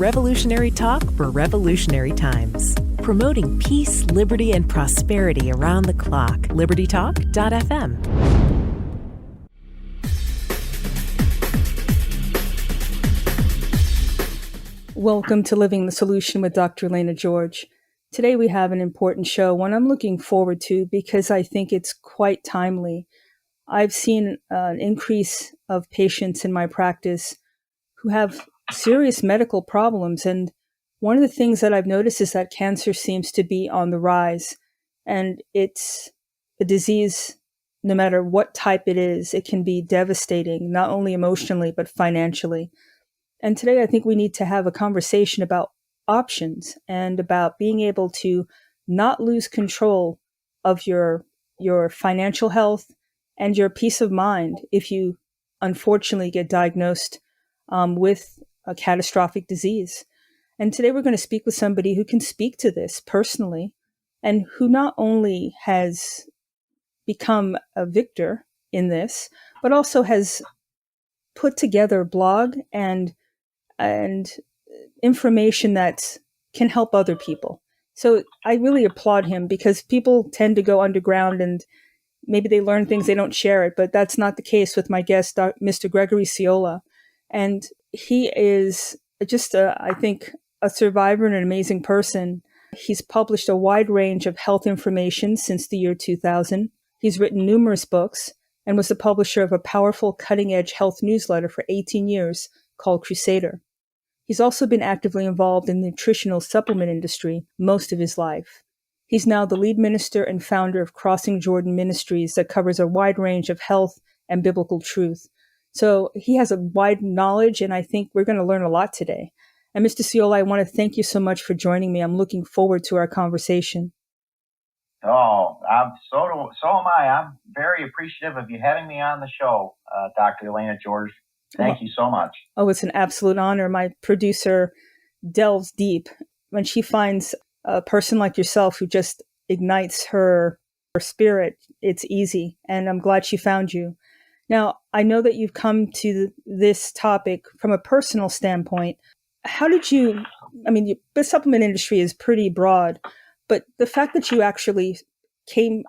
Revolutionary talk for revolutionary times. Promoting peace, liberty, and prosperity around the clock. LibertyTalk.fm. Welcome to Living the Solution with Dr. Elaina George. Today we have an important show, one I'm looking forward to because I think it's quite timely. I've seen an increase of patients in my practice who have serious medical problems. And one of the things that I've noticed is that cancer seems to be on the rise. And it's a disease, no matter what type it is, it can be devastating, not only emotionally, but financially. And today I think we need to have a conversation about options and about being able to not lose control of your financial health and your peace of mind if you unfortunately get diagnosed with a catastrophic disease. And today we're going to speak with somebody who can speak to this personally and who not only has become a victor in this, but also has put together a blog and information that can help other people. So I really applaud him because people tend to go underground and maybe they learn things, they don't share it, but that's not the case with my guest, Mr. Gregory Ciola. And he is just, I think, a survivor and an amazing person. He's published a wide range of health information since the year 2000. He's written numerous books and was the publisher of a powerful cutting-edge health newsletter for 18 years called Crusader. He's also been actively involved in the nutritional supplement industry most of his life. He's now the lead minister and founder of Jordan Ministries that covers a wide range of health and biblical truth. So he has a wide knowledge, and I think we're going to learn a lot today. And Mr. Ciola, I want to thank you so much for joining me. I'm looking forward to our conversation. So am I. I'm very appreciative of you having me on the show, Dr. Elaina George. Thank you so much. Oh, it's an absolute honor. My producer delves deep when she finds a person like yourself who just ignites her spirit. It's easy, and I'm glad she found you. Now, I know that you've come to this topic from a personal standpoint. How did you, the supplement industry is pretty broad, but the fact that you actually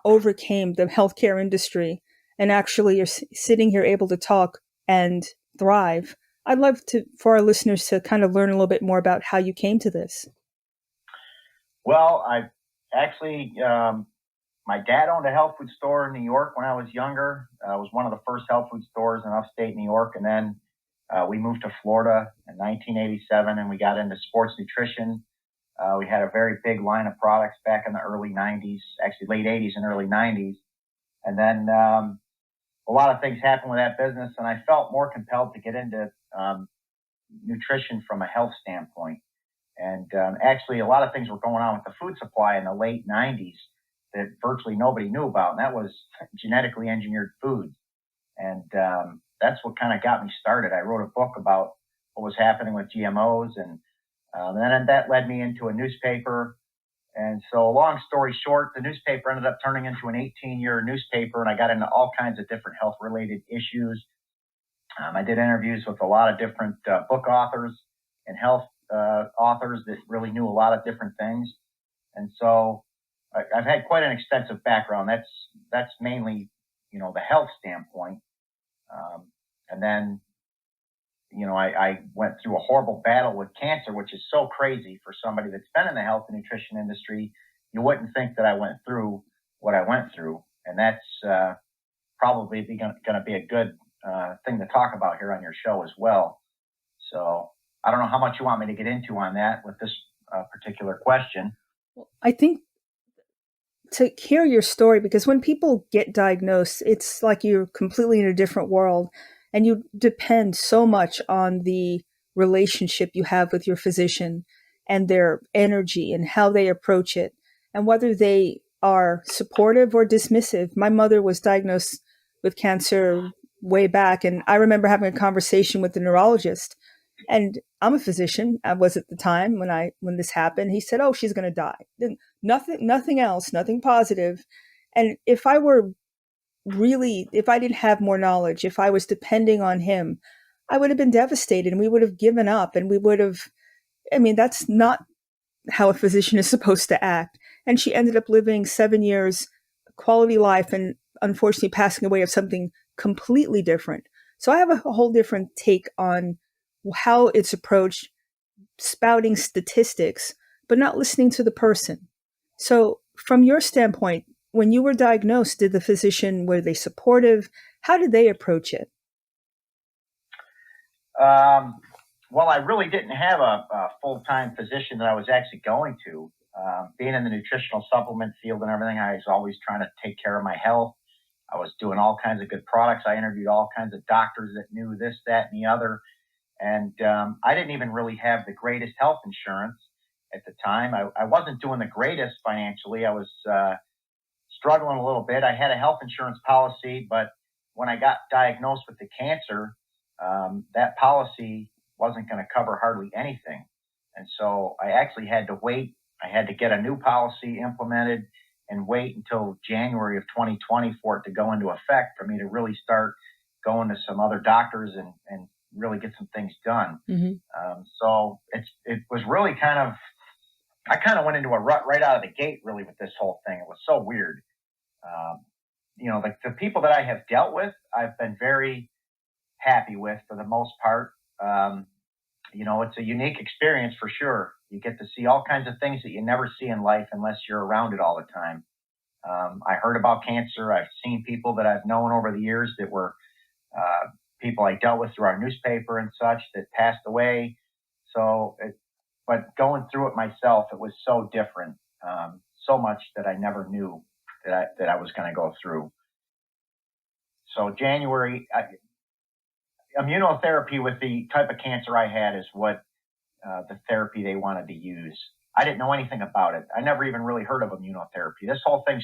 overcame the healthcare industry and actually you're sitting here able to talk and thrive, I'd love for our listeners to kind of learn a little bit more about how you came to this. Well, I actually, my dad owned a health food store in New York when I was younger. It was one of the first health food stores in upstate New York. And then we moved to Florida in 1987 and we got into sports nutrition. We had a very big line of products back in the early 90s, actually late 80s and early 90s. And then a lot of things happened with that business, and I felt more compelled to get into nutrition from a health standpoint. And actually, a lot of things were going on with the food supply in the late 90s that virtually nobody knew about, and that was genetically engineered foods. And that's what kind of got me started. I wrote a book about what was happening with GMOs, and then that led me into a newspaper. And so long story short, the newspaper ended up turning into an 18-year newspaper, and I got into all kinds of different health-related issues. I did interviews with a lot of different book authors and health authors that really knew a lot of different things. And so I've had quite an extensive background. That's mainly, the health standpoint. And then, I went through a horrible battle with cancer, which is so crazy for somebody that's been in the health and nutrition industry. You wouldn't think that I went through what I went through. And that's probably going to be a good thing to talk about here on your show as well. So I don't know how much you want me to get into on that with this particular question. I think to hear your story, because when people get diagnosed, it's like you're completely in a different world. And you depend so much on the relationship you have with your physician and their energy and how they approach it and whether they are supportive or dismissive. My mother was diagnosed with cancer way back, and I remember having a conversation with the neurologist. And I'm a physician. I was at the time when this happened. He said, "Oh, she's going to die. Nothing else, nothing positive." And if I didn't have more knowledge, if I was depending on him, I would have been devastated and we would have given up and we would have I mean, that's not how a physician is supposed to act. And she ended up living 7 years, quality life, and unfortunately passing away of something completely different. So I have a whole different take on how it's approached, spouting statistics, but not listening to the person. So from your standpoint, when you were diagnosed, did the physician, were they supportive? How did they approach it? Well, I really didn't have a full-time physician that I was actually going to. Being in the nutritional supplement field and everything, I was always trying to take care of my health. I was doing all kinds of good products. I interviewed all kinds of doctors that knew this, that, and the other. And I didn't even really have the greatest health insurance at the time. I wasn't doing the greatest financially. I was struggling a little bit. I had a health insurance policy, but when I got diagnosed with the cancer, that policy wasn't going to cover hardly anything. And so I actually had to wait. I had to get a new policy implemented and wait until January of 2020 for it to go into effect for me to really start going to some other doctors and really get some things done. Mm-hmm. So it was really I kind of went into a rut right out of the gate, really, with this whole thing. It was so weird. The people that I have dealt with, I've been very happy with for the most part. It's a unique experience for sure. You get to see all kinds of things that you never see in life unless you're around it all the time. I heard about cancer. I've seen people that I've known over the years that were people I dealt with through our newspaper and such that passed away. But going through it myself, it was so different, so much that I never knew that I was going to go through. So immunotherapy with the type of cancer I had is what the therapy they wanted to use. I didn't know anything about it. I never even really heard of immunotherapy. This whole thing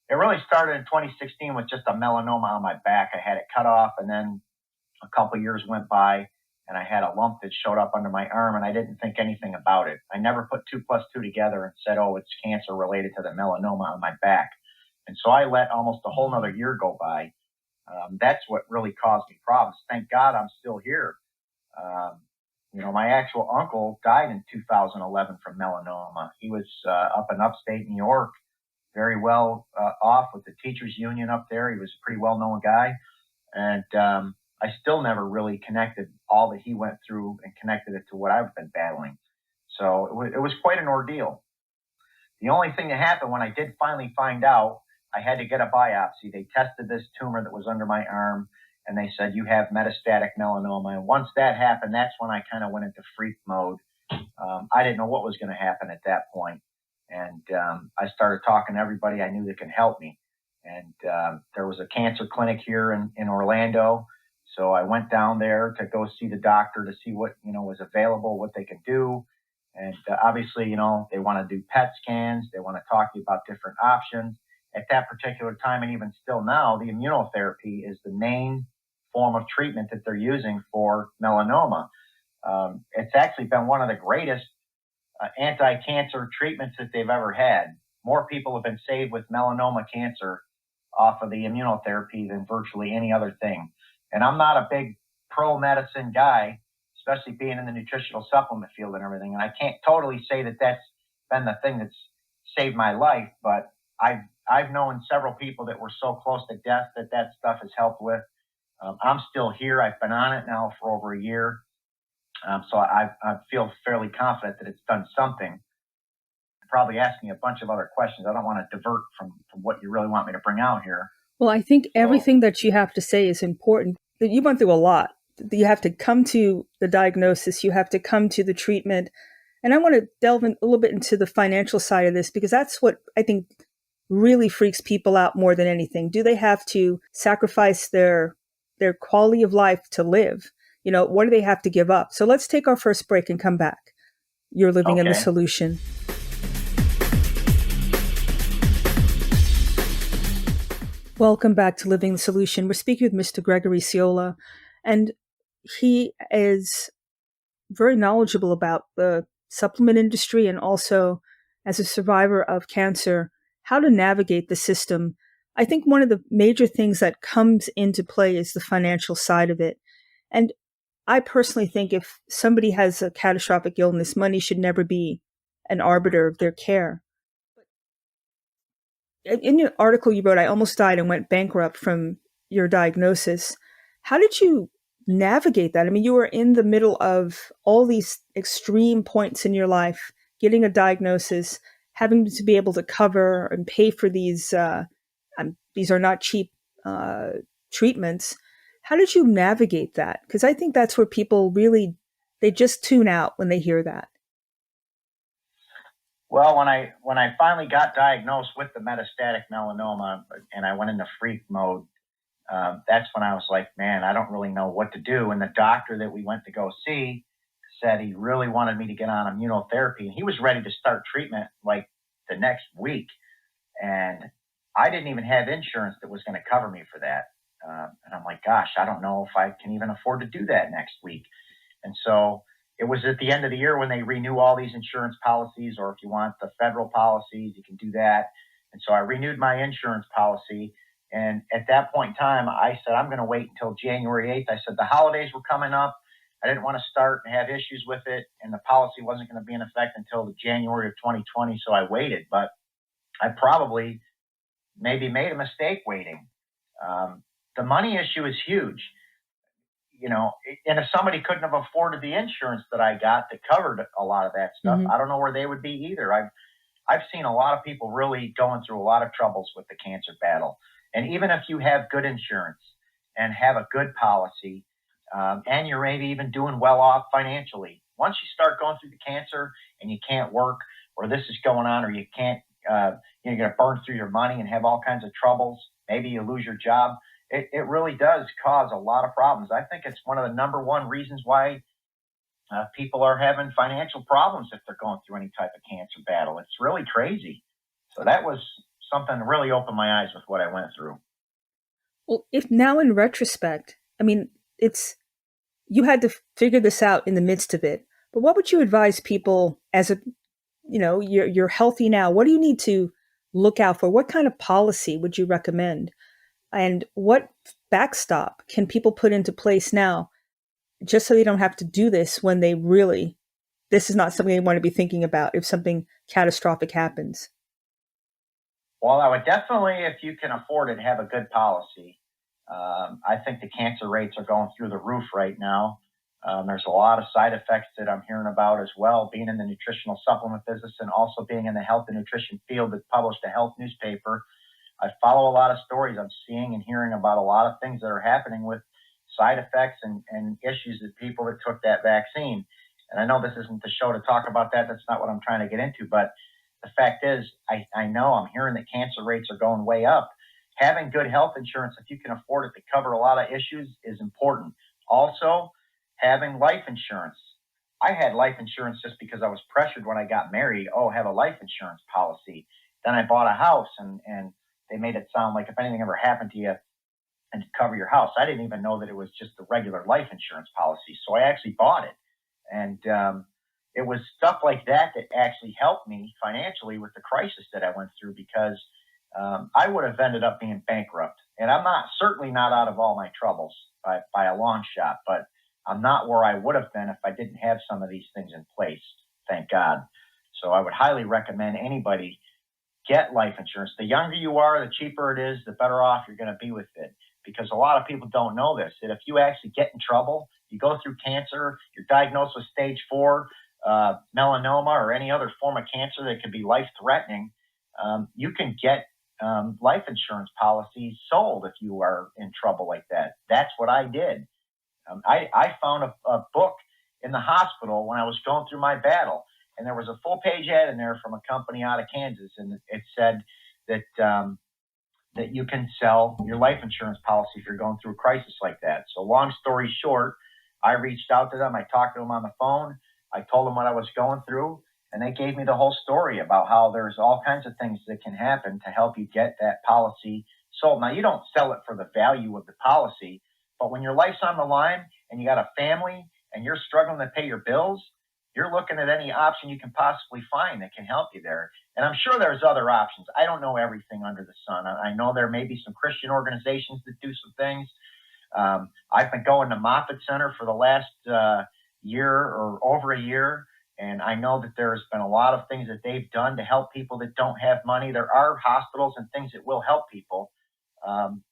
it really started in 2016 with just a melanoma on my back. I had it cut off, and then a couple of years went by, and I had a lump that showed up under my arm, and I didn't think anything about it. I never put 2 plus 2 together and said, oh, it's cancer related to the melanoma on my back. And so I let almost a whole nother year go by. That's what really caused me problems. Thank God I'm still here. My actual uncle died in 2011 from melanoma. He was up in upstate New York, very well off with the teachers union up there. He was a pretty well-known guy. And I still never really connected all that he went through and connected it to what I've been battling. So it was quite an ordeal. The only thing that happened when I did finally find out, I had to get a biopsy. They tested this tumor that was under my arm, and they said, you have metastatic melanoma. And once that happened, that's when I kind of went into freak mode. I didn't know what was going to happen at that point. And I started talking to everybody I knew that can help me. And there was a cancer clinic here in Orlando. So I went down there to go see the doctor to see what, was available, what they can do. And obviously, they want to do PET scans. They want to talk to you about different options. At that particular time, and even still now, the immunotherapy is the main form of treatment that they're using for melanoma. It's actually been one of the greatest anti-cancer treatments that they've ever had. More people have been saved with melanoma cancer off of the immunotherapy than virtually any other thing. And I'm not a big pro-medicine guy, especially being in the nutritional supplement field and everything. And I can't totally say that that's been the thing that's saved my life, but I've known several people that were so close to death that stuff has helped with. I'm still here. I've been on it now for over a year. So I feel fairly confident that it's done something. You're probably asking a bunch of other questions. I don't want to divert from what you really want me to bring out here. Well, I think everything that you have to say is important. You went through a lot. You have to come to the diagnosis. You have to come to the treatment. And I want to delve a little bit into the financial side of this, because that's what I think really freaks people out more than anything. Do they have to sacrifice their quality of life to live? What do they have to give up? So let's take our first break and come back. You're living in the solution. Welcome back to Living the Solution. We're speaking with Mr. Gregory Ciola, and he is very knowledgeable about the supplement industry and also, as a survivor of cancer, how to navigate the system. I think one of the major things that comes into play is the financial side of it. And I personally think if somebody has a catastrophic illness, money should never be an arbiter of their care. In your article you wrote, I almost died and went bankrupt from your diagnosis. How did you navigate that? I mean, you were in the middle of all these extreme points in your life, getting a diagnosis, having to be able to cover and pay for these are not cheap uh, treatments. How did you navigate that? Because I think that's where people really, they just tune out when they hear that. Well, when I finally got diagnosed with the metastatic melanoma and I went into freak mode, that's when I was like, man, I don't really know what to do. And the doctor that we went to go see said he really wanted me to get on immunotherapy, and he was ready to start treatment like the next week. And I didn't even have insurance that was going to cover me for that. And I'm like, gosh, I don't know if I can even afford to do that next week. And so it was at the end of the year when they renew all these insurance policies, or if you want the federal policies, you can do that. And so I renewed my insurance policy. And at that point in time, I said, I'm going to wait until January 8th. I said, the holidays were coming up. I didn't want to start and have issues with it. And the policy wasn't going to be in effect until the January of 2020. So I waited, but I probably maybe made a mistake waiting. The money issue is huge. And if somebody couldn't have afforded the insurance that I got that covered a lot of that stuff, I don't know where they would be either. I've seen a lot of people really going through a lot of troubles with the cancer battle. And even if you have good insurance and have a good policy, and you're maybe even doing well off financially, once you start going through the cancer and you can't work, or this is going on, or you can't, you're going to burn through your money and have all kinds of troubles. Maybe you lose your job. It really does cause a lot of problems. I think it's one of the number one reasons why people are having financial problems if they're going through any type of cancer battle. It's really crazy. So that was something that really opened my eyes with what I went through. Well, if now in retrospect, I mean, you had to figure this out in the midst of it, but what would you advise people you're healthy now. What do you need to look out for? What kind of policy would you recommend? And what backstop can people put into place now just so they don't have to do this when this is not something they want to be thinking about if something catastrophic happens? Well, I would definitely, if you can afford it, have a good policy. I think the cancer rates are going through the roof right now. There's a lot of side effects that I'm hearing about as well, being in the nutritional supplement business and also being in the health and nutrition field that published a health newspaper. I follow a lot of stories. I'm seeing and hearing about a lot of things that are happening with side effects and issues that people that took that vaccine. And I know this isn't the show to talk about that. That's not what I'm trying to get into. But the fact is, I know I'm hearing that cancer rates are going way up. Having good health insurance, if you can afford it, to cover a lot of issues is important. Also, having life insurance. I had life insurance just because I was pressured when I got married. Oh, have a life insurance policy. Then I bought a house and they made it sound like if anything ever happened to you and to cover your house. I didn't even know that it was just the regular life insurance policy. So I actually bought it. And it was stuff like that that actually helped me financially with the crisis that I went through, because I would have ended up being bankrupt. And I'm certainly not out of all my troubles by a long shot, but I'm not where I would have been if I didn't have some of these things in place. Thank God. So I would highly recommend anybody get life insurance. The younger you are, the cheaper it is, the better off you're going to be with it. Because a lot of people don't know this, that if you actually get in trouble, you go through cancer, you're diagnosed with stage 4 melanoma or any other form of cancer that could be life-threatening, you can get life insurance policies sold if you are in trouble like that. That's what I did. I found a book in the hospital when I was going through my battle, and there was a full-page ad in there from a company out of Kansas, and it said that that you can sell your life insurance policy if you're going through a crisis like that. So long story short, I reached out to them. I talked to them on the phone. I told them what I was going through, and they gave me the whole story about how there's all kinds of things that can happen to help you get that policy sold. Now, you don't sell it for the value of the policy, but when your life's on the line and you got a family and you're struggling to pay your bills, you're looking at any option you can possibly find that can help you there. And I'm sure there's other options. I don't know everything under the sun. I know there may be some Christian organizations that do some things. I've been going to Moffitt Center for the last year or over a year, and I know that there's been a lot of things that they've done to help people that don't have money. There are hospitals and things that will help people. Um,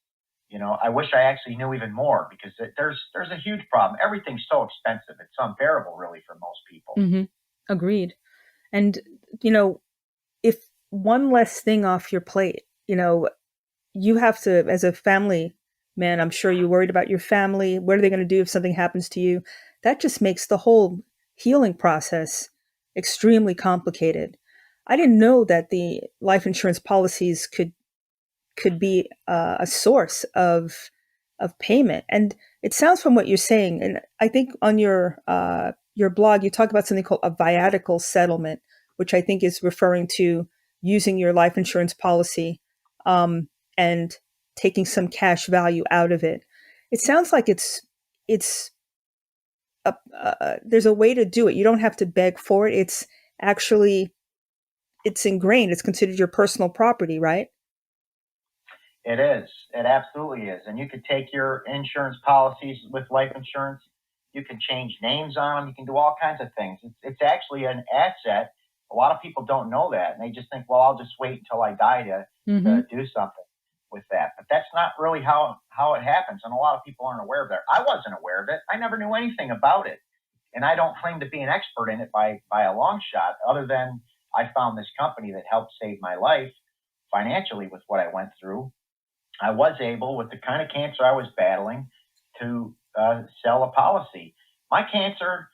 I wish I actually knew even more, because there's a huge problem. Everything's so expensive; it's unbearable, really, for most people. Mm-hmm. Agreed. And if one less thing off your plate, you have to, as a family man, I'm sure you're worried about your family. What are they going to do if something happens to you? That just makes the whole healing process extremely complicated. I didn't know that the life insurance policies could be a source of payment. And it sounds from what you're saying, and I think on your blog you talk about something called a viatical settlement, which I think is referring to using your life insurance policy and taking some cash value out of it. It sounds like it's there's a way to do it. You don't have to beg for it. It's ingrained. It's considered your personal property, right? It is. It absolutely is. And you could take your insurance policies with life insurance. You can change names on them. You can do all kinds of things. It's actually an asset. A lot of people don't know that, and they just think, well, I'll just wait until I die to do something with that. But that's not really how it happens, and a lot of people aren't aware of that. I wasn't aware of it. I never knew anything about it, and I don't claim to be an expert in it by a long shot, other than I found this company that helped save my life financially with what I went through. I was able, with the kind of cancer I was battling, to sell a policy. My cancer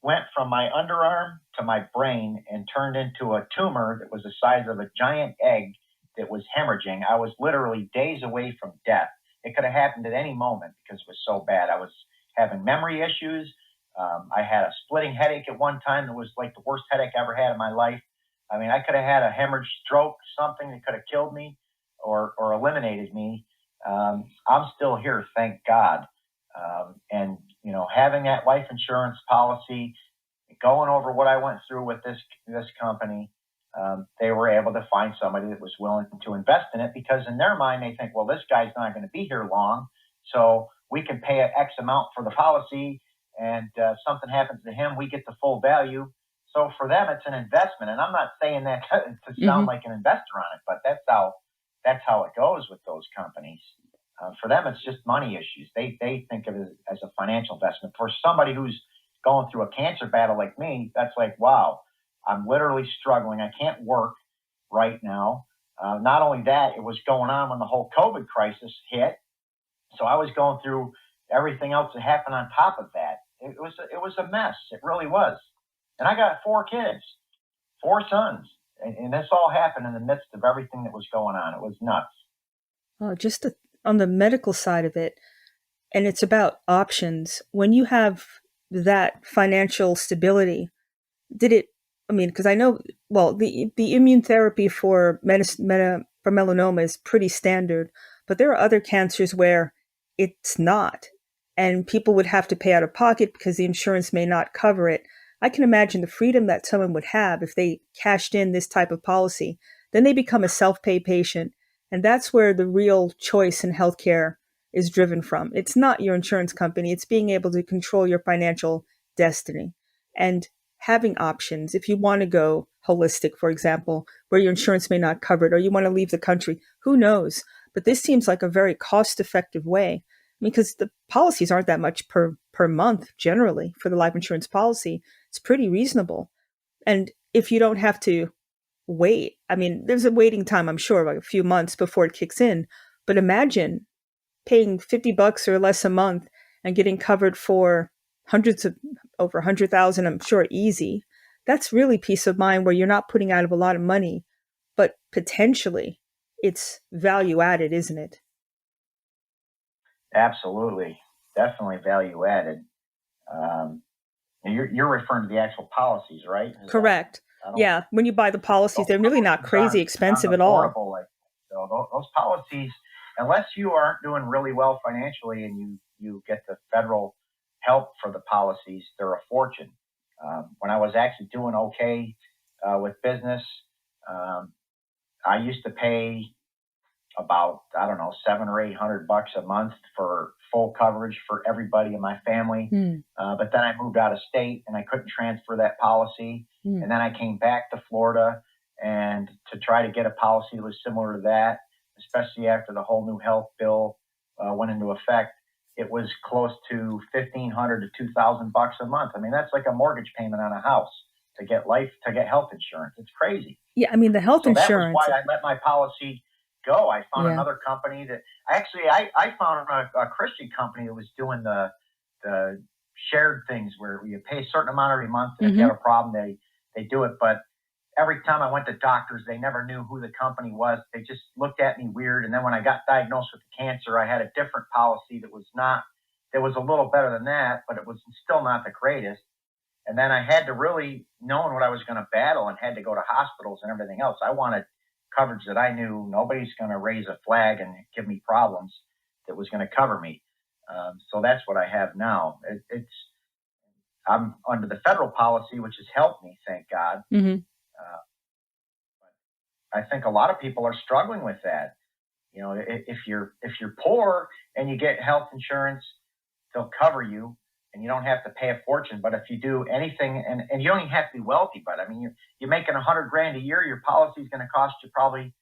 went from my underarm to my brain and turned into a tumor that was the size of a giant egg that was hemorrhaging. I was literally days away from death. It could have happened at any moment because it was so bad. I was having memory issues. I had a splitting headache at one time that was like the worst headache I ever had in my life. I mean, I could have had a hemorrhage stroke, something that could have killed me or eliminated me. I'm still here, thank God. And having that life insurance policy, going over what I went through with this company, they were able to find somebody that was willing to invest in it, because in their mind they think, well, this guy's not going to be here long, so we can pay an X amount for the policy, and something happens to him, we get the full value. So for them, it's an investment, and I'm not saying that to sound like an investor on it, but that's how it goes with those companies. For them, it's just money issues. They think of it as a financial investment. For somebody who's going through a cancer battle like me, that's like, wow, I'm literally struggling. I can't work right now. Not only that, it was going on when the whole COVID crisis hit. So I was going through everything else that happened on top of that. It was a mess. It really was. And I got 4 kids, 4 sons. And this all happened in the midst of everything that was going on. It was nuts. Just on the medical side of it, and it's about options. When you have that financial stability, because I know, well, the immune therapy for melanoma is pretty standard, but there are other cancers where it's not, and people would have to pay out of pocket because the insurance may not cover it. I can imagine the freedom that someone would have if they cashed in this type of policy. Then they become a self-pay patient, and that's where the real choice in healthcare is driven from. It's not your insurance company. It's being able to control your financial destiny and having options. If you want to go holistic, for example, where your insurance may not cover it, or you want to leave the country, who knows? But this seems like a very cost-effective way, because the policies aren't that much per month generally for the life insurance policy. It's pretty reasonable. And if you don't have to wait, there's a waiting time, I'm sure, like a few months before it kicks in. But imagine paying $50 or less a month and getting covered for over 100,000, I'm sure, easy. That's really peace of mind, where you're not putting out of a lot of money, but potentially it's value added, isn't it? Absolutely. Definitely value added. You're referring to the actual policies, right? Correct. Yeah. When you buy the policies, they're really not crazy expensive at all. So those policies, unless you aren't doing really well financially and you get the federal help for the policies, they're a fortune. When I was actually doing okay with business, I used to pay about, I don't know, $700 or $800 a month for full coverage for everybody in my family. But then I moved out of state and I couldn't transfer that policy. And then I came back to Florida and to try to get a policy that was similar to that, especially after the whole new health bill went into effect. It was close to $1,500 to $2,000 a month. I mean, that's like a mortgage payment on a house to get health insurance. It's crazy. Yeah, I mean, the health insurance. That was why I let my policy go. I found another company that I found a Christian company that was doing the shared things where you pay a certain amount every month, and if you have a problem, they do it. But every time I went to doctors, they never knew who the company was. They just looked at me weird. And then when I got diagnosed with cancer, I had a different policy that was a little better than that, but it was still not the greatest. And then I had to really, knowing what I was going to battle and had to go to hospitals and everything else, I wanted coverage that I knew nobody's going to raise a flag and give me problems, that was going to cover me. So that's what I have now. I'm under the federal policy, which has helped me, thank God. I think a lot of people are struggling with that. You know, if you're poor and you get health insurance, they'll cover you and you don't have to pay a fortune. But if you do anything, and you don't even have to be wealthy, but I mean, you're making $100,000 a year, your policy is going to cost you probably,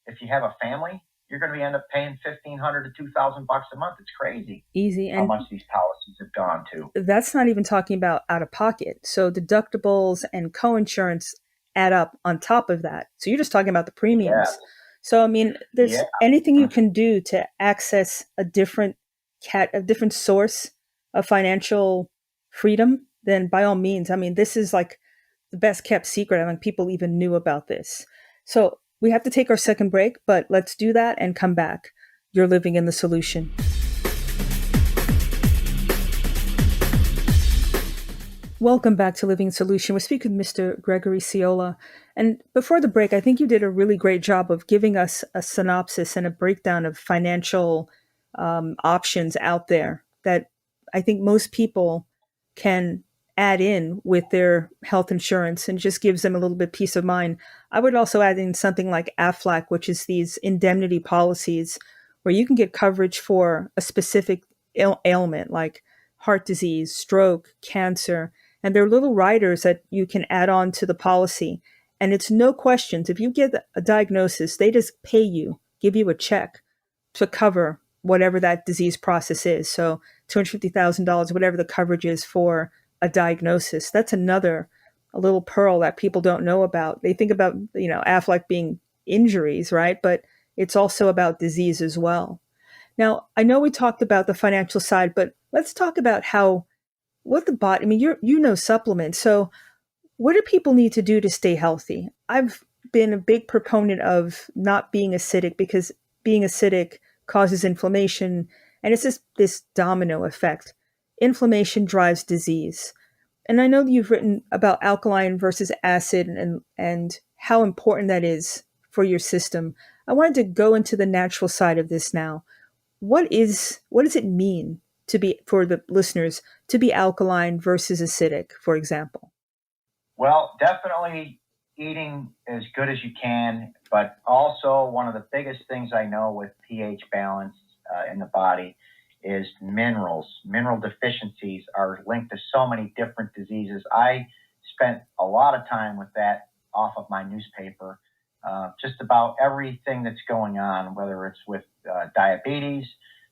if you have a family, you're going to end up paying $1,500 to $2,000 a month. It's crazy. Easy. How much these policies have gone to. That's not even talking about out of pocket. So deductibles and coinsurance add up on top of that. So you're just talking about the premiums. Yeah. So, I mean, there's anything you can do to access a different source of financial freedom, then by all means. I mean, this is like the best kept secret. I mean, people even knew about this. So we have to take our second break, but let's do that and come back. You're living in the solution. Welcome back to Living Solution. We're speaking with Mr. Gregory Ciola. And before the break, I think you did a really great job of giving us a synopsis and a breakdown of financial options out there that I think most people can add in with their health insurance, and just gives them a little bit peace of mind. I would also add in something like AFLAC, which is these indemnity policies where you can get coverage for a specific ailment like heart disease, stroke, cancer. And there are little riders that you can add on to the policy. And it's no questions. If you get a diagnosis, they just pay you, give you a check to cover whatever that disease process is. So $250,000, whatever the coverage is for a diagnosis. That's a little pearl that people don't know about. They think about, AFLAC being injuries, right? But it's also about disease as well. Now, I know we talked about the financial side, but let's talk about supplements. So what do people need to do to stay healthy? I've been a big proponent of not being acidic, because being acidic causes inflammation, and it's just this domino effect. Inflammation drives disease. And I know that you've written about alkaline versus acid and how important that is for your system. I wanted to go into the natural side of this now. What does it mean for the listeners to be alkaline versus acidic, for example? Well, definitely eating as good as you can, but also one of the biggest things I know with pH balance in the body is minerals. Mineral deficiencies are linked to so many different diseases. I spent a lot of time with that off of my newspaper, just about everything that's going on, whether it's with diabetes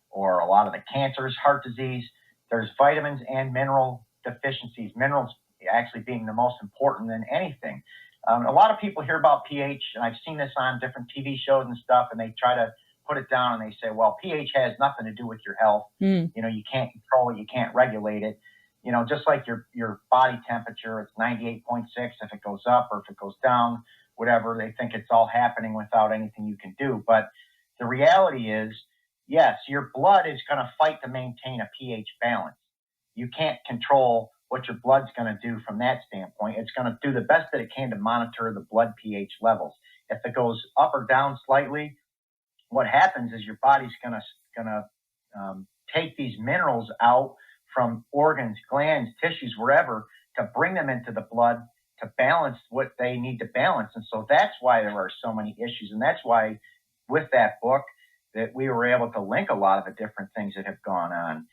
or a lot of the cancers, heart disease. There's vitamins and mineral deficiencies, minerals actually being the most important than anything. A lot of people hear about pH, and I've seen this on different TV shows and stuff, and they try to put it down and they say, well, pH has nothing to do with your health. You can't control it. You can't regulate it. Just like your body temperature, it's 98.6. If it goes up or if it goes down, whatever, they think it's all happening without anything you can do. But the reality is, yes, your blood is going to fight to maintain a pH balance. You can't control what your blood's going to do from that standpoint. It's going to do the best that it can to monitor the blood pH levels. If it goes up or down slightly, what happens is your body's going to take these minerals out from organs, glands, tissues, wherever, to bring them into the blood to balance what they need to balance. And so that's why there are so many issues. And that's why with that book, that we were able to link a lot of the different things that have gone on.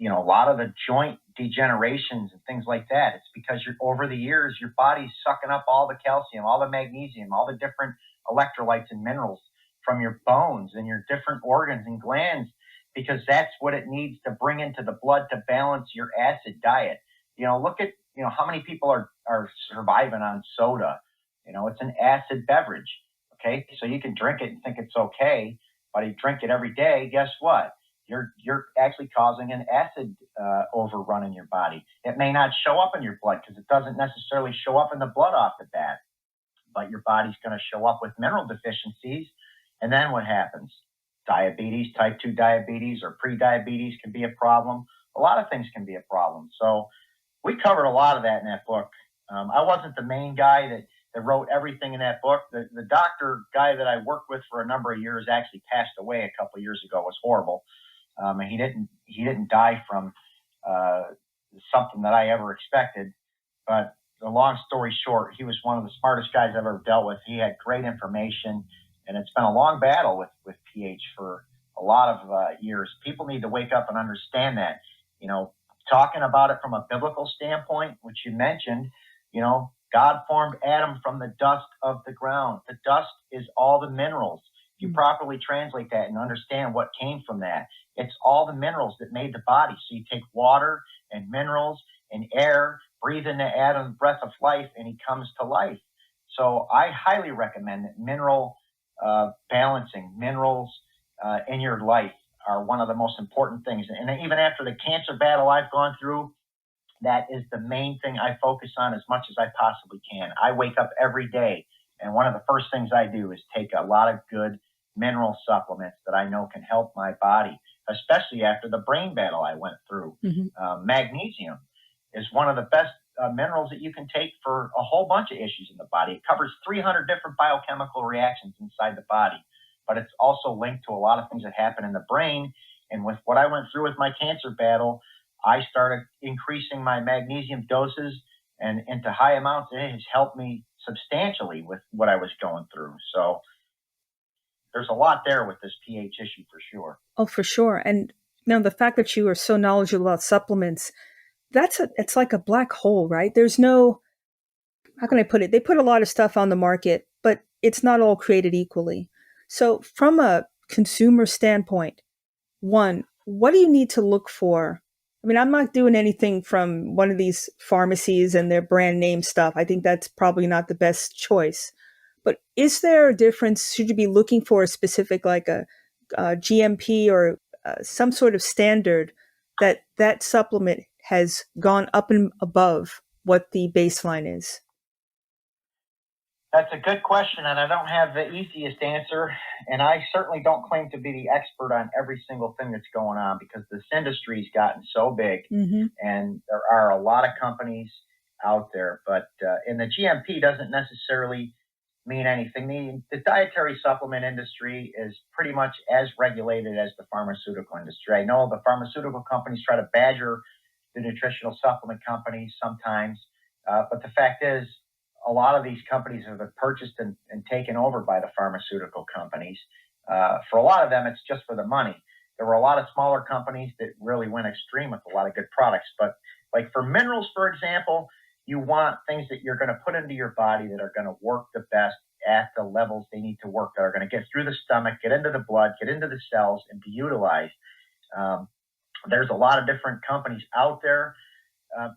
A lot of the joint degenerations and things like that. It's because over the years, your body's sucking up all the calcium, all the magnesium, all the different electrolytes and minerals from your bones and your different organs and glands, because that's what it needs to bring into the blood to balance your acid diet. Look at, how many people are surviving on soda. It's an acid beverage. Okay. So you can drink it and think it's okay, but you drink it every day. Guess what? You're actually causing an acid overrun in your body. It may not show up in your blood because it doesn't necessarily show up in the blood off the bat, but your body's going to show up with mineral deficiencies. And then what happens? Diabetes, type 2 diabetes or pre-diabetes can be a problem. A lot of things can be a problem. So we covered a lot of that in that book. I wasn't the main guy that wrote everything in that book. The doctor guy that I worked with for a number of years actually passed away a couple of years ago. It was horrible. And he didn't die from something that I ever expected. But the long story short, he was one of the smartest guys I've ever dealt with. He had great information, and it's been a long battle with pH for a lot of years. People need to wake up and understand that. Talking about it from a biblical standpoint, which you mentioned, God formed Adam from the dust of the ground. The dust is all the minerals. If you properly translate that and understand what came from that, it's all the minerals that made the body. So you take water and minerals and air, breathe into Adam's breath of life, and he comes to life. So I highly recommend that mineral balancing, minerals in your life are one of the most important things. And even after the cancer battle I've gone through, that is the main thing I focus on as much as I possibly can. I wake up every day, and one of the first things I do is take a lot of good mineral supplements that I know can help my body, especially after the brain battle I went through. Mm-hmm. Magnesium is one of the best minerals that you can take for a whole bunch of issues in the body. It covers 300 different biochemical reactions inside the body, but it's also linked to a lot of things that happen in the brain. And with what I went through with my cancer battle, I started increasing my magnesium doses and into high amounts. It has helped me substantially with what I was going through. So there's a lot there with this pH issue for sure. Oh, for sure. And the fact that you are so knowledgeable about supplements, it's like a black hole, right? There's no, how can I put it? They put a lot of stuff on the market, but it's not all created equally. So from a consumer standpoint, one, what do you need to look for? I mean, I'm not doing anything from one of these pharmacies and their brand name stuff. I think that's probably not the best choice. But is there a difference? Should you be looking for a specific, like a GMP or some sort of standard that supplement has gone up and above what the baseline is? That's a good question, and I don't have the easiest answer. And I certainly don't claim to be the expert on every single thing that's going on, because this industry's gotten so big, mm-hmm. and there are a lot of companies out there. But and the GMP doesn't necessarily mean anything. The dietary supplement industry is pretty much as regulated as the pharmaceutical industry. I know the pharmaceutical companies try to badger the nutritional supplement companies sometimes, but the fact is, a lot of these companies have been purchased and taken over by the pharmaceutical companies. For a lot of them, it's just for the money. There were a lot of smaller companies that really went extreme with a lot of good products. But like for minerals, for example, you want things that you're going to put into your body that are going to work the best at the levels they need to work, that are going to get through the stomach, get into the blood, get into the cells, and be utilized. There's a lot of different companies out there.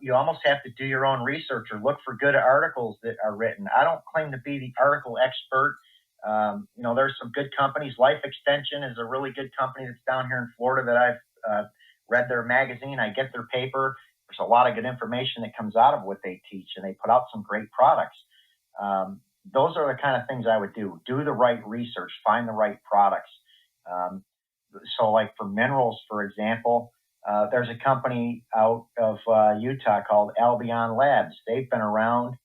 You almost have to do your own research or look for good articles that are written. I don't claim to be the article expert. There's some good companies. Life Extension is a really good company that's down here in Florida that I've read their magazine. I get their paper. There's a lot of good information that comes out of what they teach, and they put out some great products. Those are the kind of things I would do. Do the right research, find the right products. So like for minerals, for example, there's a company out of Utah called Albion Labs. They've been around,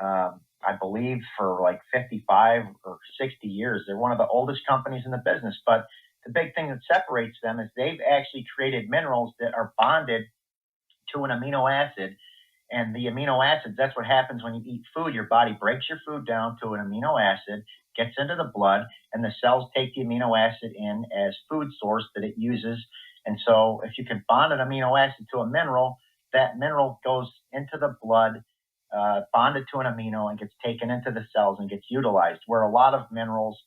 I believe, for like 55 or 60 years. They're one of the oldest companies in the business. But the big thing that separates them is they've actually created minerals that are bonded to an amino acid. And the amino acids, that's what happens when you eat food. Your body breaks your food down to an amino acid, gets into the blood, and the cells take the amino acid in as food source that it uses. And so if you can bond an amino acid to a mineral, that mineral goes into the blood, bonded to an amino, and gets taken into the cells and gets utilized, where a lot of minerals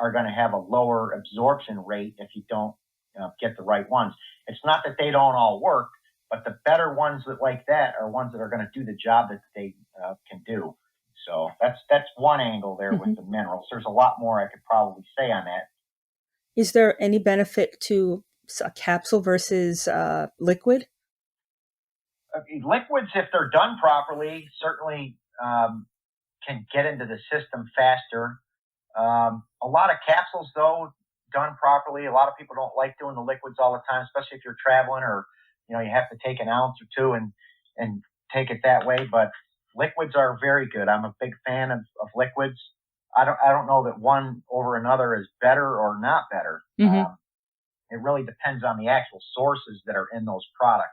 are going to have a lower absorption rate if you don't get the right ones. It's not that they don't all work, but the better ones that like that are ones that are going to do the job that they can do. So that's one angle there with the minerals. There's a lot more I could probably say on that. Is there any benefit to a capsule versus liquid? Liquids, if they're done properly, certainly can get into the system faster. A lot of capsules, though, done properly, a lot of people don't like doing the liquids all the time, especially if you're traveling or you have to take an ounce or two and take it that way. But liquids are very good. I'm a big fan of liquids. I don't know that one over another is better or not better. It really depends on the actual sources that are in those products.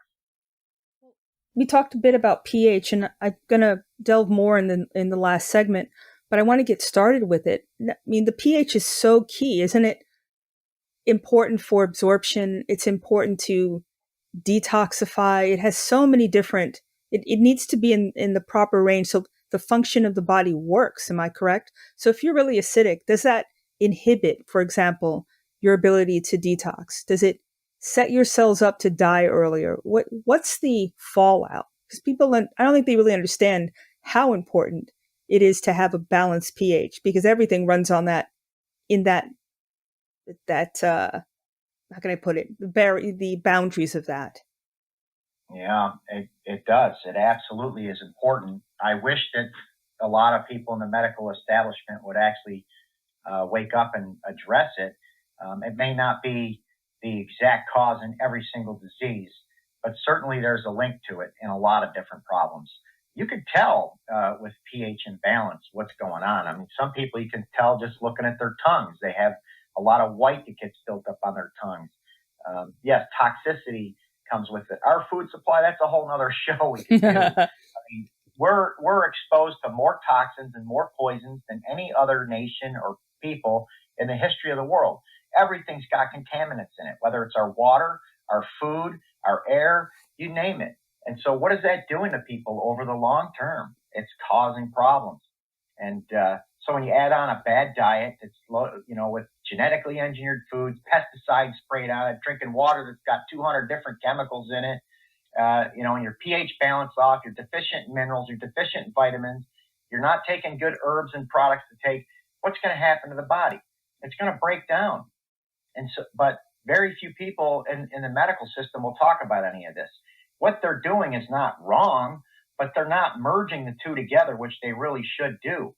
We talked a bit about pH, and I'm going to delve more in the last segment, but I want to get started with it. I mean, the pH is so key, isn't it? Important for absorption. It's important to detoxify. It has so many different, it needs to be in the proper range so the function of the body works. Am I correct? So if you're really acidic, does that inhibit, for example, your ability to detox? Does it set your cells up to die earlier? What's the fallout? Because people, I don't think they really understand how important it is to have a balanced pH, because everything runs on that, in that how can I put it? The boundaries of that. Yeah, it does. It absolutely is important. I wish that a lot of people in the medical establishment would actually wake up and address it. It may not be the exact cause in every single disease, but certainly there's a link to it in a lot of different problems. You could tell with pH imbalance what's going on. I mean, some people you can tell just looking at their tongues. They have a lot of white that gets built up on their tongues. Yes, toxicity comes with it. Our food supply, that's a whole nother show we can do. I mean, we're exposed to more toxins and more poisons than any other nation or people in the history of the world. Everything's got contaminants in it, whether it's our water, our food, our air, you name it. And so what is that doing to people over the long term? It's causing problems. And so when you add on a bad diet that's with genetically engineered foods, pesticides sprayed on it, drinking water that's got 200 different chemicals in it, and your pH balance off, you're deficient in minerals, you're deficient in vitamins, you're not taking good herbs and products to take, what's going to happen to the body? It's going to break down. And so, but very few people in the medical system will talk about any of this. What they're doing is not wrong, but they're not merging the two together, which they really should do.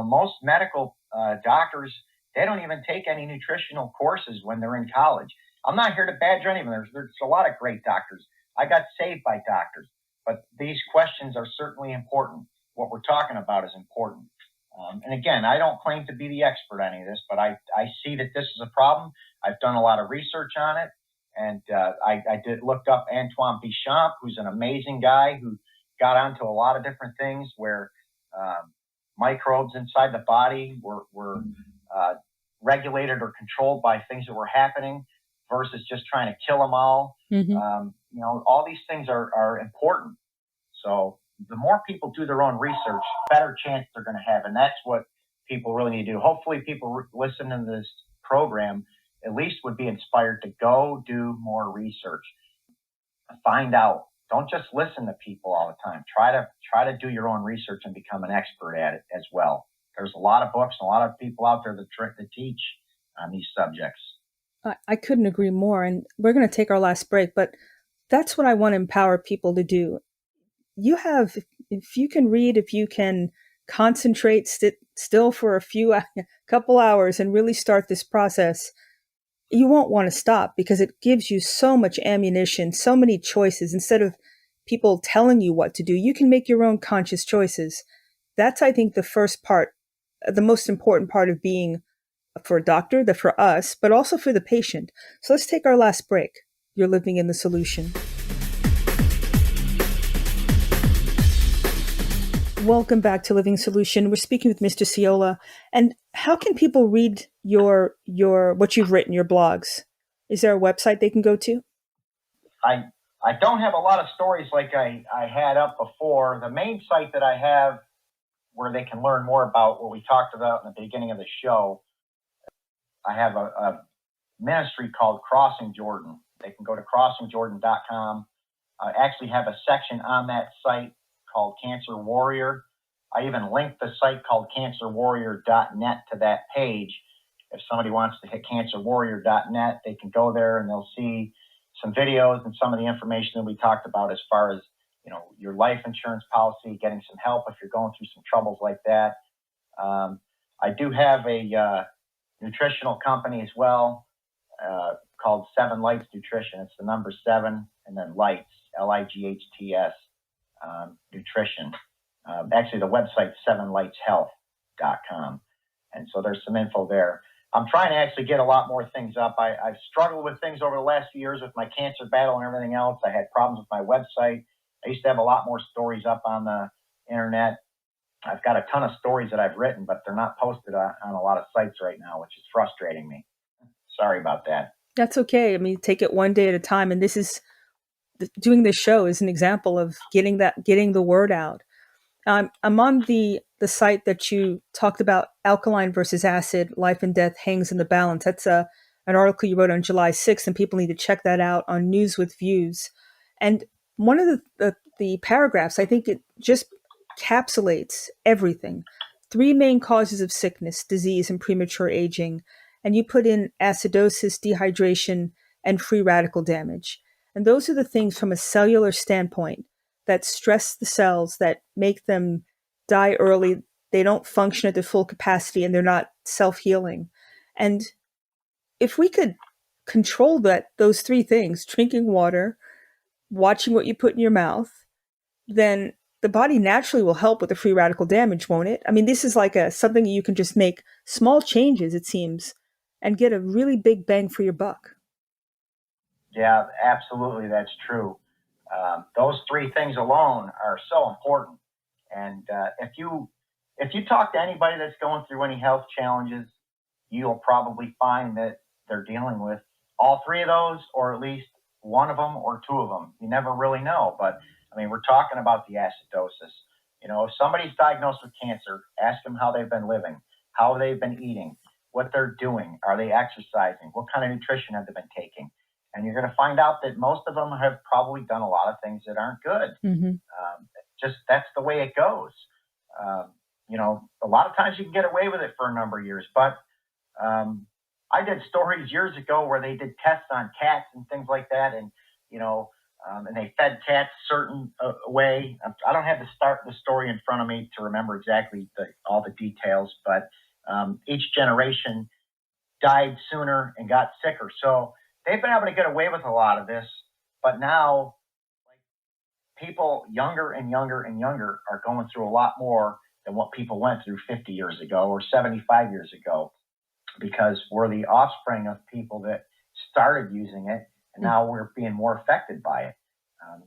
Most medical doctors, they don't even take any nutritional courses when they're in college. I'm not here to badger anyone. There's a lot of great doctors. I got saved by doctors, but these questions are certainly important. What we're talking about is important. And again, I don't claim to be the expert on any of this, but I see that this is a problem. I've done a lot of research on it. And I looked up Antoine Béchamp, who's an amazing guy who got onto a lot of different things where microbes inside the body were regulated or controlled by things that were happening versus just trying to kill them all. All these things are important. So the more people do their own research, better chance they're going to have. And that's what people really need to do. Hopefully people listening to this program at least would be inspired to go do more research. Find out. Don't just listen to people all the time. Try to do your own research and become an expert at it as well. There's a lot of books and a lot of people out there that teach on these subjects. I couldn't agree more. And we're going to take our last break, but that's what I want to empower people to do. If you can read, if you can concentrate still for a couple hours and really start this process, you won't want to stop because it gives you so much ammunition, so many choices. Instead of people telling you what to do, you can make your own conscious choices. That's, I think, the first part, the most important part of being for a doctor, for us, but also for the patient. So let's take our last break. You're living in the solution. Welcome back to Living Solution. We're speaking with Mr. Ciola. And how can people read your what you've written, your blogs? Is there a website they can go to? I don't have a lot of stories like I had up before. The main site that I have where they can learn more about what we talked about in the beginning of the show, I have a ministry called Crossing Jordan. They can go to crossingjordan.com. I actually have a section on that site called Cancer Warrior. I even linked the site called cancerwarrior.net to that page. If somebody wants to hit cancerwarrior.net, they can go there and they'll see some videos and some of the information that we talked about as far as, your life insurance policy, getting some help if you're going through some troubles like that. I do have a nutritional company as well called 7 Lights Nutrition. It's the number 7 and then Lights, Lights, nutrition. Actually, the website's 7lightshealth.com. And so there's some info there. I'm trying to actually get a lot more things up. I've struggled with things over the last few years with my cancer battle and everything else. I had problems with my website. I used to have a lot more stories up on the internet. I've got a ton of stories that I've written, but they're not posted on a lot of sites right now, which is frustrating me. Sorry about that. That's okay. I mean, take it one day at a time. And doing this show is an example of getting the word out. I'm on the site that you talked about, alkaline versus acid, life and death hangs in the balance. That's an article you wrote on July 6th, and people need to check that out on News with Views. And one of the paragraphs, I think it just encapsulates everything. 3 main causes of sickness, disease, and premature aging. And you put in acidosis, dehydration, and free radical damage. And those are the things from a cellular standpoint that stress the cells, that make them die early. They don't function at their full capacity, and they're not self-healing. And if we could control those 3 things, drinking water, watching what you put in your mouth, then the body naturally will help with the free radical damage, won't it? I mean, this is like something you can just make small changes, it seems, and get a really big bang for your buck. Yeah, absolutely. That's true. Those 3 things alone are so important. And if you talk to anybody that's going through any health challenges, you'll probably find that they're dealing with all 3 of those, or at least one of them or 2 of them. You never really know. But I mean, we're talking about the acidosis. If somebody's diagnosed with cancer, ask them how they've been living, how they've been eating, what they're doing. Are they exercising? What kind of nutrition have they been taking? And you're going to find out that most of them have probably done a lot of things that aren't good. Mm-hmm. Just that's the way it goes. A lot of times you can get away with it for a number of years, but I did stories years ago where they did tests on cats and things like that, and and they fed cats a certain way. I don't have the story in front of me to remember exactly all the details, but each generation died sooner and got sicker. So they've been able to get away with a lot of this, but now people younger and younger and younger are going through a lot more than what people went through 50 years ago or 75 years ago, because we're the offspring of people that started using it, and now we're being more affected by it.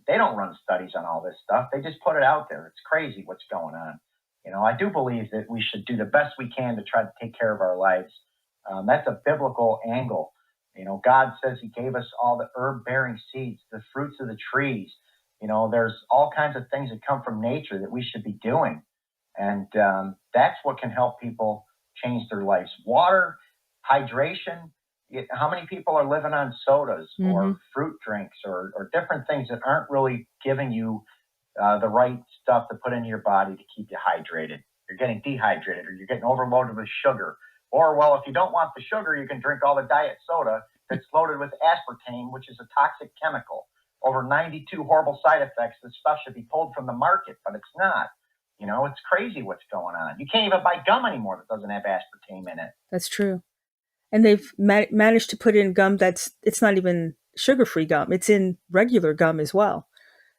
They don't run studies on all this stuff. They just put it out there. It's crazy what's going on. I do believe that we should do the best we can to try to take care of our lives. That's a biblical angle. God says he gave us all the herb-bearing seeds, the fruits of the trees. There's all kinds of things that come from nature that we should be doing. And that's what can help people change their lives. Water, hydration. How many people are living on sodas or fruit drinks or different things that aren't really giving you the right stuff to put into your body to keep you hydrated? You're getting dehydrated, or you're getting overloaded with sugar. Or, well, if you don't want the sugar, you can drink all the diet soda that's loaded with aspartame, which is a toxic chemical. Over 92 horrible side effects. This stuff should be pulled from the market, but it's not. It's crazy what's going on. You can't even buy gum anymore that doesn't have aspartame in it. That's true. And they've managed to put in gum it's not even sugar-free gum. It's in regular gum as well.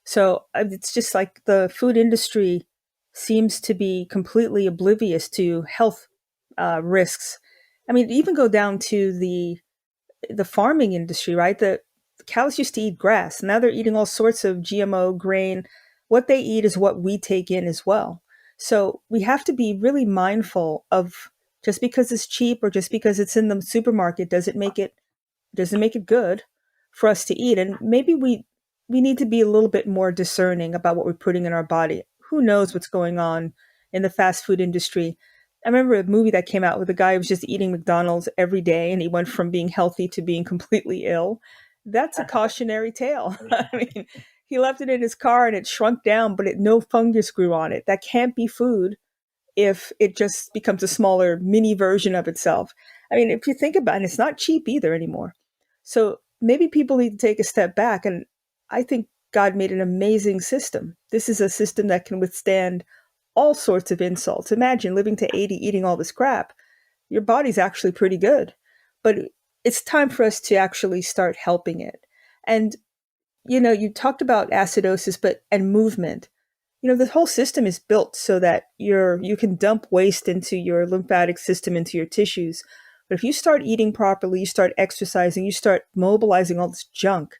So it's just like the food industry seems to be completely oblivious to health risks. I mean, even go down to the farming industry, right? The cows used to eat grass. Now they're eating all sorts of GMO grain. What they eat is what we take in as well. So we have to be really mindful of, just because it's cheap or just because it's in the supermarket doesn't make it good for us to eat. And maybe we need to be a little bit more discerning about what we're putting in our body. Who knows what's going on in the fast food industry? I remember a movie that came out with a guy who was just eating McDonald's every day, and he went from being healthy to being completely ill. That's a cautionary tale. I mean, he left it in his car and it shrunk down, but no fungus grew on it. That can't be food if it just becomes a smaller mini version of itself. I mean, if you think about it, it's not cheap either anymore. So maybe people need to take a step back. And I think God made an amazing system. This is a system that can withstand all sorts of insults. Imagine living to 80, eating all this crap. Your body's actually pretty good. But it's time for us to actually start helping it. And, you talked about acidosis, and movement. The whole system is built so that you can dump waste into your lymphatic system, into your tissues. But if you start eating properly, you start exercising, you start mobilizing all this junk,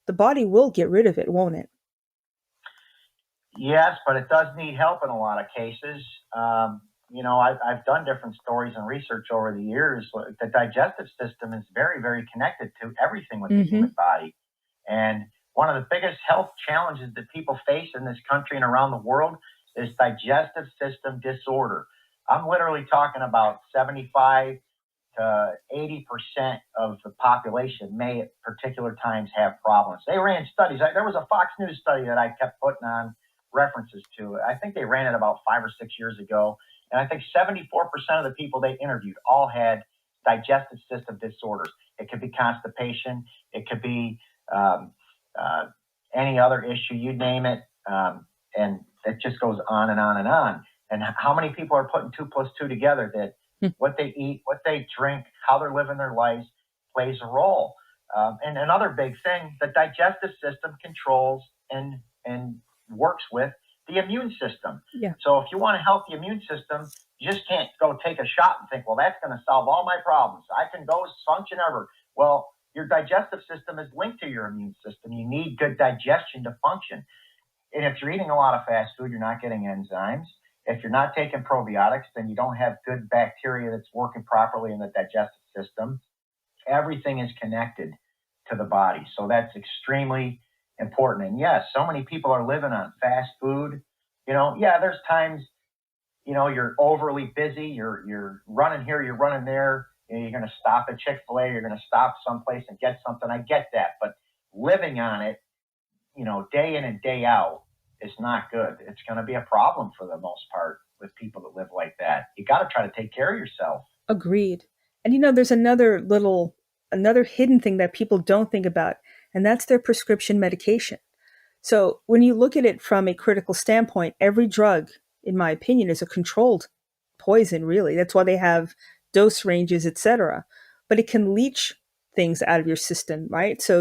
the body will get rid of it, won't it? Yes, but it does need help in a lot of cases. I've done different stories and research over the years. The digestive system is very, very connected to everything with the human body. And one of the biggest health challenges that people face in this country and around the world is digestive system disorder. I'm literally talking about 75 to 80% of the population may at particular times have problems. They ran studies. There was a Fox News study that I kept putting on references to. I think they ran it about 5 or 6 years ago. And I think 74% of the people they interviewed all had digestive system disorders. It could be constipation. It could be any other issue, you name it. And it just goes on and on and on. And how many people are putting 2 plus 2 together that what they eat, what they drink, how they're living their lives plays a role. And another big thing, the digestive system controls and works with the immune system. Yeah. So if you want to help the immune system, you just can't go take a shot and think, well, that's going to solve all my problems. I can go function ever. Well, your digestive system is linked to your immune system. You need good digestion to function. And if you're eating a lot of fast food, you're not getting enzymes. If you're not taking probiotics, then you don't have good bacteria that's working properly in the digestive system. Everything is connected to the body. So that's extremely important. And yes, so many people are living on fast food. There's times, you're overly busy, you're running here, you're running there, you're going to stop at Chick-fil-A, you're going to stop someplace and get something. I get that. But living on it, day in and day out is not good. It's going to be a problem for the most part with people that live like that. You got to try to take care of yourself. Agreed. And there's another hidden thing that people don't think about, and that's their prescription medication. So when you look at it from a critical standpoint, every drug, in my opinion, is a controlled poison, really. That's why they have dose ranges, etc. But it can leach things out of your system, right? So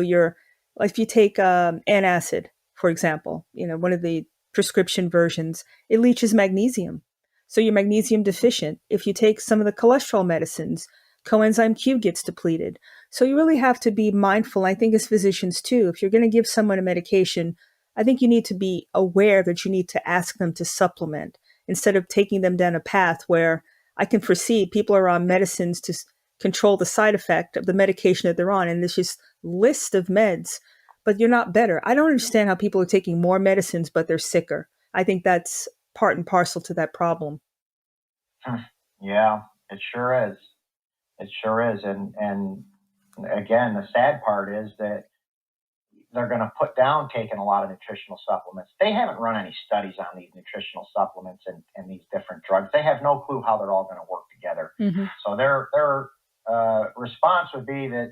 if you take antacid, for example, one of the prescription versions, it leaches magnesium. So you're magnesium deficient. If you take some of the cholesterol medicines, coenzyme Q gets depleted. So you really have to be mindful. I think as physicians too, if you're going to give someone a medication, I think you need to be aware that you need to ask them to supplement instead of taking them down a path where I can foresee people are on medicines to control the side effect of the medication that they're on. And there's this list of meds, but you're not better. I don't understand how people are taking more medicines, but they're sicker. I think that's part and parcel to that problem. Yeah, it sure is. It sure is. And again, the sad part is that they're going to put down taking a lot of nutritional supplements. They haven't run any studies on these nutritional supplements and these different drugs. They have no clue how they're all going to work together. So their response would be that,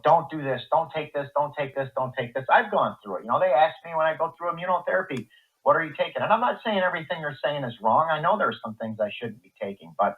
don't do this, don't take this, don't take this, don't take this. I've gone through it. They ask me when I go through immunotherapy, what are you taking? And I'm not saying everything they're saying is wrong. I know there's some things I shouldn't be taking, but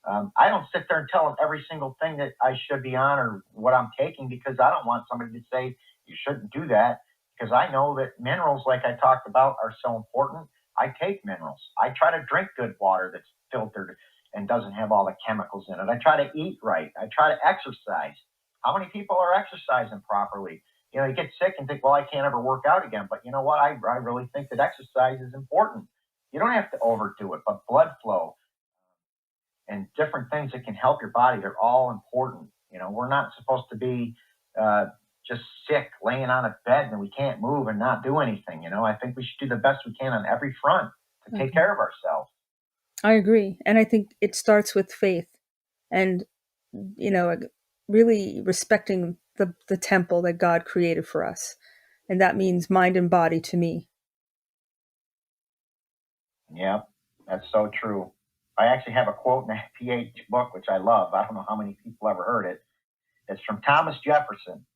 I don't sit there and tell them every single thing that I should be on or what I'm taking, because I don't want somebody to say you shouldn't do that, because I know that minerals, like I talked about, are so important. I take minerals. I try to drink good water that's filtered and doesn't have all the chemicals in it. I try to eat right. I try to exercise. How many people are exercising properly? You get sick and think, well, I can't ever work out again. But you know what? I really think that exercise is important. You don't have to overdo it, but blood flow and different things that can help your body, they're all important. We're not supposed to be just sick, laying on a bed and we can't move and not do anything. I think we should do the best we can on every front to take care of ourselves. I agree. And I think it starts with faith and, really respecting the temple that God created for us. And that means mind and body to me. Yeah, that's so true. I actually have a quote in that PH book, which I love. I don't know how many people ever heard it. It's from Thomas Jefferson.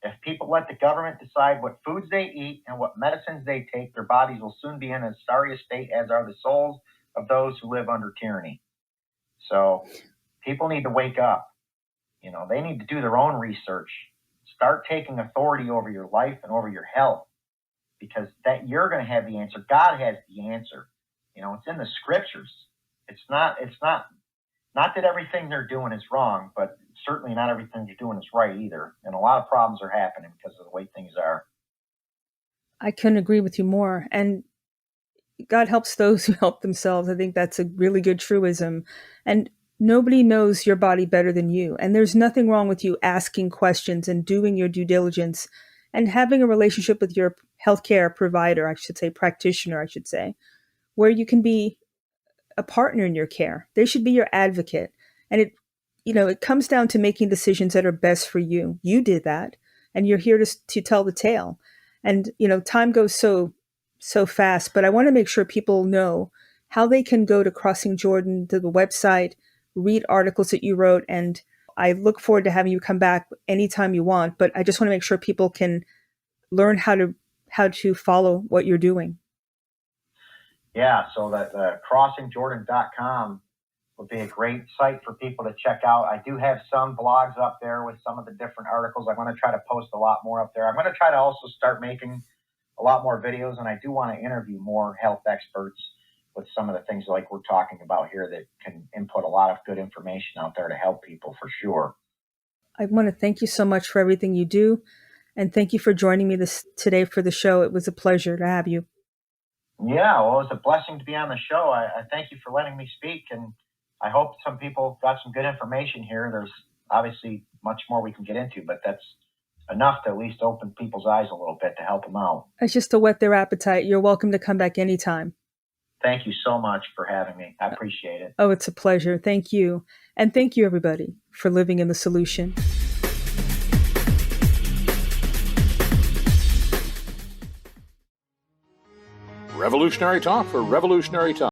If people let the government decide what foods they eat and what medicines they take, their bodies will soon be in as sorry a state as are the souls of those who live under tyranny. So people need to wake up. They need to do their own research. Start taking authority over your life and over your health, because that you're going to have the answer. God has the answer. It's in the scriptures. It's not that everything they're doing is wrong, but certainly not everything they're doing is right either. And a lot of problems are happening because of the way things are. I couldn't agree with you more. And God helps those who help themselves. I think that's a really good truism. And nobody knows your body better than you. And there's nothing wrong with you asking questions and doing your due diligence and having a relationship with your healthcare provider, practitioner, where you can be a partner in your care. They should be your advocate. And it comes down to making decisions that are best for you. You did that, and you're here to tell the tale. And, time goes so fast, but I want to make sure people know how they can go to Crossing Jordan, to the website, read articles that you wrote. And I look forward to having you come back anytime you want, but I just want to make sure people can learn how to follow what you're doing. Yeah, so that crossingjordan.com would be a great site for people to check out. I do have some blogs up there with some of the different articles. I'm going to try to post a lot more up there. I'm going to try to also start making a lot more videos, and I do want to interview more health experts with some of the things like we're talking about here that can input a lot of good information out there to help people for sure. I want to thank you so much for everything you do, and thank you for joining me today for the show. It was a pleasure to have you. Yeah, well, it was a blessing to be on the show. I thank you for letting me speak, and I hope some people got some good information here. There's obviously much more we can get into, but that's enough to at least open people's eyes a little bit to help them out. It's just to whet their appetite. You're welcome to come back anytime. Thank you so much for having me. I appreciate it. Oh, it's a pleasure. Thank you. And thank you, everybody, for living in the solution. Revolutionary talk for revolutionary time.